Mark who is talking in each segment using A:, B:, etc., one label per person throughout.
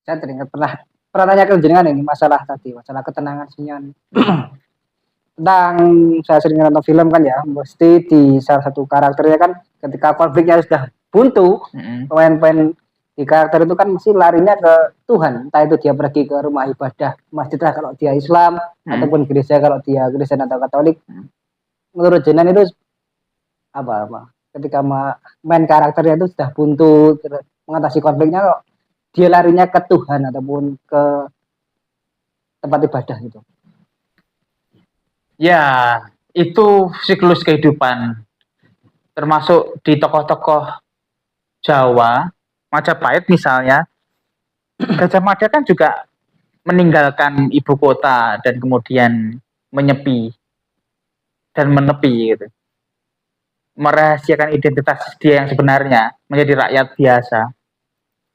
A: Saya teringat pernah tanya ke jenengan ini masalah tadi, masalah ketenangan sunyian. Tentang saya sering nonton film kan ya, mesti di salah satu karakternya kan ketika konfliknya sudah buntu, pemain-pemain di karakter itu kan mesti larinya ke Tuhan, entah itu dia pergi ke rumah ibadah masjid lah kalau dia Islam, ataupun gereja kalau dia Kristen atau Katolik. Menurut Jenan itu apa ketika main karakternya itu sudah buntu mengatasi konfliknya kok dia larinya ke Tuhan ataupun ke tempat ibadah gitu.
B: Ya, itu siklus kehidupan. Termasuk di tokoh-tokoh Jawa, Majapahit misalnya, Gajah Mada kan juga meninggalkan ibu kota dan kemudian menyepi dan menepi gitu. Merahasiakan identitas dia yang sebenarnya, menjadi rakyat biasa.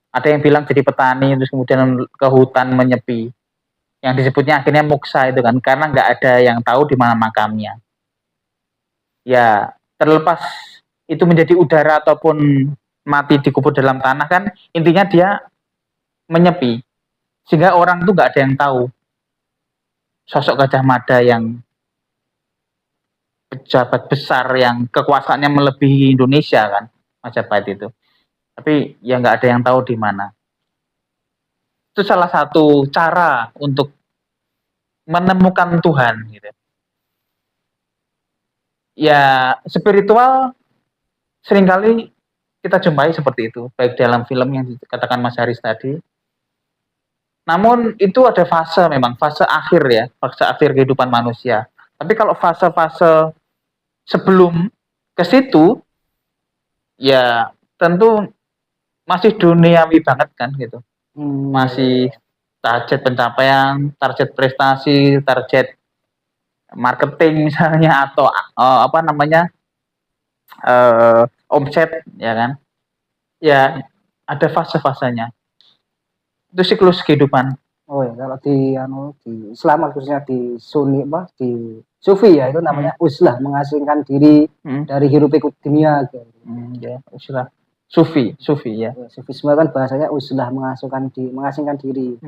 B: Ada yang bilang jadi petani, terus kemudian ke hutan menyepi. Yang disebutnya akhirnya muksa itu kan, karena nggak ada yang tahu di mana makamnya. Ya, terlepas itu menjadi udara ataupun mati dikubur dalam tanah kan, intinya dia menyepi. Sehingga orang tuh nggak ada yang tahu sosok Gajah Mada yang pejabat besar yang kekuasaannya melebihi Indonesia kan, Majapahit itu. Tapi ya nggak ada yang tahu di mana. Itu salah satu cara untuk menemukan Tuhan gitu. Ya, spiritual seringkali kita jumpai seperti itu, baik dalam film yang dikatakan Mas Haris tadi. Namun itu ada fase memang, fase akhir ya, fase akhir kehidupan manusia. Tapi kalau fase-fase sebelum ke situ, ya tentu masih duniawi banget kan gitu. Masih target pencapaian, target prestasi, target marketing misalnya, atau omset ya kan. Ya ada fase-fasenya. Itu siklus kehidupan.
A: Oh ya, kalau di Islam khususnya di Sunni di Sufi ya itu namanya uzlah, mengasingkan diri dari hiruk pikuk dunia gitu.
B: Ya, uzlah. Sufi ya.
A: Sufisme kan bahasanya uzlah, mengasingkan diri.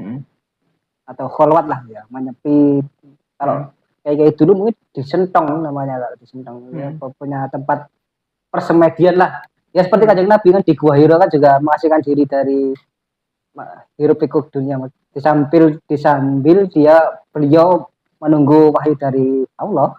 A: Atau kholwat lah ya, menyepi. Kalau kayak dulu mungkin disentong namanya, kalau disentong ya, punya tempat persemedian lah. Ya seperti Kanjeng Nabi kan di Gua Hira kan juga mengasingkan diri dari hiruk pikuk dunia, disambil beliau menunggu wahyu dari Allah.